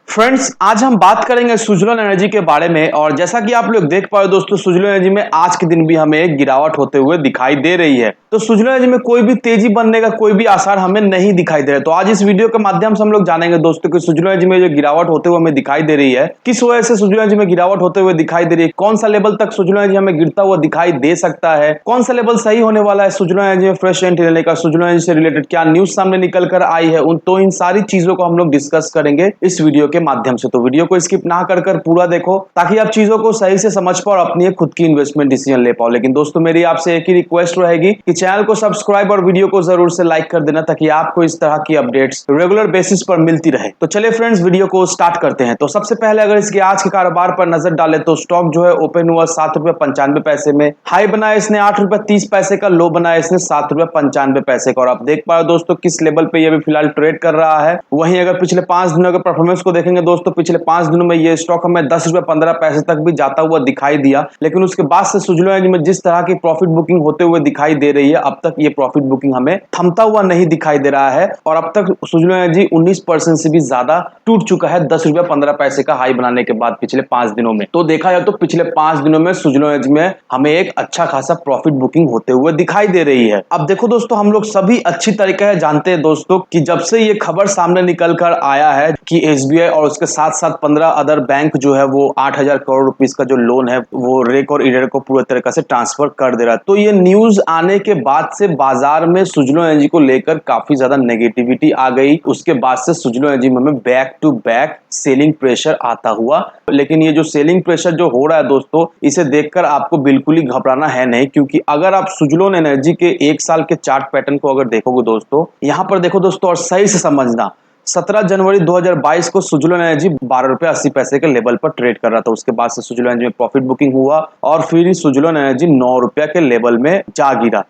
Friends, आज हम बात करेंगे सुजलोन एनर्जी के बारे में। और जैसा कि आप लोग देख पाए दोस्तों, सुजलोन एनर्जी में आज के दिन भी हमें एक गिरावट होते हुए दिखाई दे रही है। तो सुजलोन एनर्जी में कोई भी तेजी बनने का कोई भी आसार हमें नहीं दिखाई दे रहा। तो आज इस वीडियो के माध्यम से हम लोग जानेंगे दोस्तों कि सुजलोन एनर्जी में जो गिरावट होते हुए हमें दिखाई दे रही है, किस वजह से सुजलोन एनर्जी में गिरावट होते हुए दिखाई दे रही है, कौन सा लेवल तक सुजलोन एनर्जी हमें गिरता हुआ दिखाई दे सकता है, कौन सा लेवल सही होने वाला है सुजलोन एनर्जी में फ्रेश एंट्री लेने का, सुजलोन एनर्जी से रिलेटेड क्या न्यूज सामने निकल कर आई है, तो इन सारी चीजों को हम लोग डिस्कस करेंगे इस वीडियो के माध्यम से। तो वीडियो को स्किप ना कर पूरा देखो ताकि आप चीजों को सही से समझ पाओ और अपनी खुद की इन्वेस्टमेंट डिसीजन ले पाओ। लेकिन दोस्तों, मेरी आपसे एक ही रिक्वेस्ट रहेगी कि चैनल को सब्सक्राइब और वीडियो को जरूर से लाइक कर देना ताकि आपको इस तरह की अपडेट्स रेगुलर बेसिस पर मिलती रहे। तो चलिए फ्रेंड्स, वीडियो को स्टार्ट करते हैं। तो सबसे पहले अगर इसके आज के कारोबार पर नजर डालें तो स्टॉक जो है ओपन हुआ ₹7.95 में, हाई बनाया इसने ₹8.30 का, लो बनाया इसने ₹7.95 का। और आप देख पाओ दोस्तों किस लेवल पे ये भी फिलहाल ट्रेड कर रहा है। वहीं अगर पिछले 5 दिनों के परफॉर्मेंस को देखेंगे दोस्तों, पिछले 5 दिनों में ये स्टॉक हमें ₹10.15 तक भी जाता हुआ दिखाई दिया। लेकिन उसके बाद से सुजलोन एनर्जी में जिस तरह की प्रॉफिट बुकिंग होते हुए दिखाई दे रही है, अब तक ये प्रॉफिट बुकिंग हमें थमता हुआ नहीं दिखाई दे रहा है। और अब तक सुजलोन एनर्जी 19% से भी ज्यादा टूट चुका है ₹10.15 का हाई बनाने के बाद पिछले 5 दिनों में। तो देखा जाए तो पिछले 5 दिनों में सुजलोन एनर्जी में हमें एक अच्छा खासा प्रॉफिट बुकिंग होते हुए दिखाई दे रही है। अब देखो दोस्तों, हम लोग सभी अच्छी तरीके से जानते हैं दोस्तों कि जब से ये खबर सामने निकल कर आया है कि एसबीआई और उसके साथ साथ 15 अदर बैंक जो है वो 8,000 करोड़ रुपीस का जो लोन है वो रेक और इडर को पूरी तरीके से ट्रांसफर कर दे रहा है। तो ये न्यूज आने के बाद से बाजार में सुजलोन एनर्जी को लेकर काफी ज्यादा नेगेटिविटी आ गई। उसके बाद से सुजलोन एनर्जी में back to back selling pressure आता हुआ। लेकिन ये जो सेलिंग प्रेशर जो हो रहा है दोस्तों, इसे देखकर आपको बिल्कुल ही घबराना है नहीं, क्योंकि अगर आप सुजलोन एनर्जी के 1 साल के चार्ट पैटर्न को अगर देखोगे दोस्तों, यहां पर देखो दोस्तों और सही से समझना, 17 जनवरी 2022 को सुजलोन एनर्जी ₹12.80 के लेवल पर ट्रेड कर रहा था। उसके बाद से सुजलोन एनर्जी में प्रॉफिट बुकिंग हुआ और फिर सुजलोन एनर्जी ₹9 के लेवल में जा गिरा।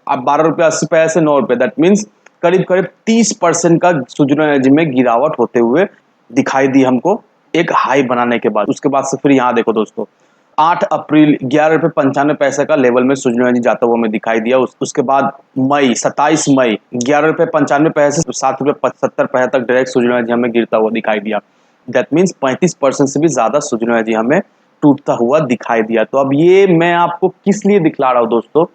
अब ₹12.80 से ₹9, दैट मीन्स करीब करीब 30% का सुजलोन एनर्जी में गिरावट होते हुए दिखाई दी हमको एक हाई बनाने के बाद। उसके बाद से फिर यहाँ देखो दोस्तों, 8 अप्रैल ₹11.95 का लेवल में सुजलोन एनर्जी जाता हुआ हमें दिखाई दिया। उसके बाद 27 मई ₹11.95 से ₹7.75 तक डायरेक्ट सुजलोन एनर्जी हमें गिरता हुआ दिखाई दिया। दैट मीन्स 35% से भी ज्यादा सुजलोन एनर्जी हमें टूटता हुआ दिखाई दिया। तो अब ये मैं आपको किस लिए दिखला रहा हूं दोस्तों,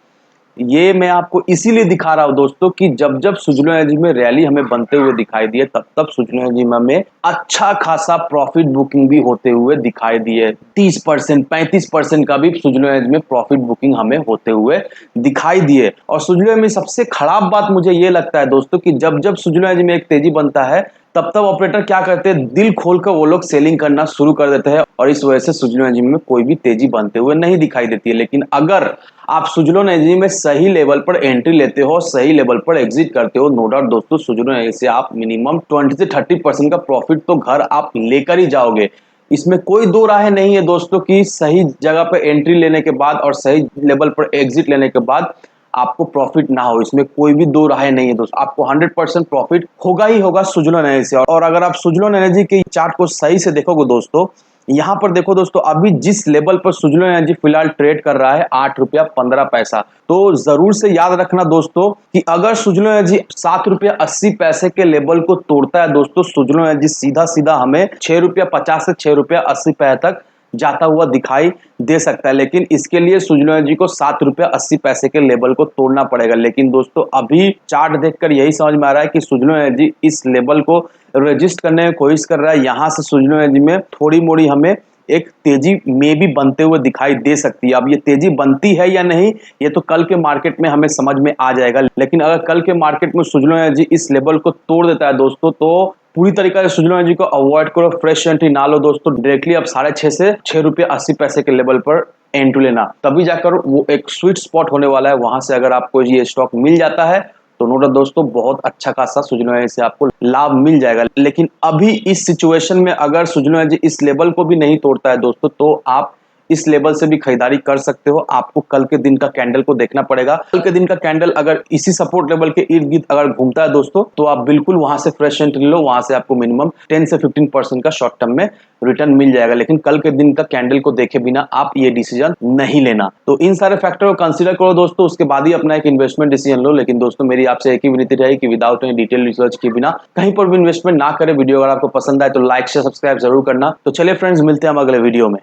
ये मैं आपको इसीलिए दिखा रहा हूं दोस्तों कि जब जब सुजलोन एनर्जी में रैली हमें बनते हुए दिखाई दिए, तब तब सुजलोन एनर्जी में हमें अच्छा खासा प्रॉफिट बुकिंग भी होते हुए दिखाई दिए। 30% 35% का भी सुजलोन एनर्जी में प्रॉफिट बुकिंग हमें होते हुए दिखाई दिए। और सुजलोन एनर्जी में सबसे खराब बात मुझे ये लगता है दोस्तों कि जब जब सुजलोन एनर्जी में एक तेजी बनता है, तब तब ऑपरेटर क्या करते हैं, दिल खोलकर वो लोग सेलिंग करना शुरू कर देते हैं और इस वजह से सुजलोन एनर्जी में कोई भी तेजी बनते हुए नहीं दिखाई देती है। लेकिन अगर आप सुजलोन एनर्जी में सही लेवल पर एंट्री लेते हो, सही लेवल पर एग्जिट करते हो, नो डाउट दोस्तों सुजलोन एनर्जी से आप मिनिमम 20 से 30% का प्रॉफिट तो घर आप लेकर ही जाओगे। इसमें कोई दो राहें नहीं है दोस्तों कि सही जगह पर एंट्री लेने के बाद और सही लेवल पर एग्जिट लेने के बाद आपको प्रॉफिट ना हो। इसमें कोई भी दो राहें नहीं है दोस्तों, आपको 100% प्रॉफिट होगा ही होगा सुजलोन एनर्जी से। और अगर आप सुजलोन एनर्जी के चार्ट को सही से देखोगे दोस्तों, यहां पर देखो दोस्तों, अभी जिस लेवल पर सुजलोन एनर्जी फिलहाल ट्रेड कर रहा है ₹8.15, तो जरूर से याद रखना दोस्तों कि अगर सुजलोन एनर्जी ₹7.80 के लेवल को तोड़ता है दोस्तों, सुजलोन एनर्जी सीधा सीधा हमें ₹6.50 से ₹6.80 तक जाता हुआ दिखाई दे सकता है। लेकिन इसके लिए सुजलोन एनर्जी को ₹7.80 के लेवल को तोड़ना पड़ेगा। लेकिन दोस्तों अभी चार्ट देखकर यही समझ में आ रहा है कि सुजलोन एनर्जी इस लेवल को रजिस्ट करने की कोशिश कर रहा है। यहां से सुजलोन एनर्जी में थोड़ी मोड़ी हमें एक तेजी में भी बनते हुए दिखाई दे सकती है। अब ये तेजी बनती है या नहीं, ये तो कल के मार्केट में हमें समझ में आ जाएगा। लेकिन अगर कल के मार्केट में सुजलोन एनर्जी इस लेवल को तोड़ देता है दोस्तों, तो पूरी तरीके से सुजलोन एनर्जी को अवॉइड करो, फ्रेश एंट्री ना लो दोस्तों। डायरेक्टली अब 6.5 से ₹6.80 के लेवल पर एंट्री लेना, तभी जाकर वो एक स्वीट स्पॉट होने वाला है। वहां से अगर आपको ये स्टॉक मिल जाता है तो नो डाउट दोस्तों बहुत अच्छा खासा सुजलोन एनर्जी से आपको लाभ मिल जाएगा। लेकिन अभी इस सिचुएशन में अगर सुजलोन एनर्जी इस लेवल को भी नहीं तोड़ता है दोस्तों, तो आप इस लेवल से भी खरीदारी कर सकते हो। आपको कल के दिन का कैंडल को देखना पड़ेगा। कल के दिन का कैंडल अगर इसी सपोर्ट लेवल के इर्द गिर्द अगर घूमता है दोस्तों, तो आप बिल्कुल वहां से फ्रेश एंट्री लो, वहां से आपको मिनिमम 10 से 15% का शॉर्ट टर्म में रिटर्न मिल जाएगा। लेकिन कल के दिन का कैंडल को देखे बिना आप ये डिसीजन नहीं लेना। तो इन सारे फैक्टर को कंसीडर करो दोस्तों, उसके बाद ही अपना एक इन्वेस्टमेंट डिसीजन लो। लेकिन दोस्तों मेरी आपसे एक ही विनती रहेगी कि विदाउट एनी डिटेल रिसर्च के बिना कहीं पर भी इन्वेस्टमेंट ना करें। वीडियो अगर आपको पसंद आए तो लाइक शेयर सब्सक्राइब जरूर करना। तो चलिए फ्रेंड्स, मिलते हैं हम अगले वीडियो में।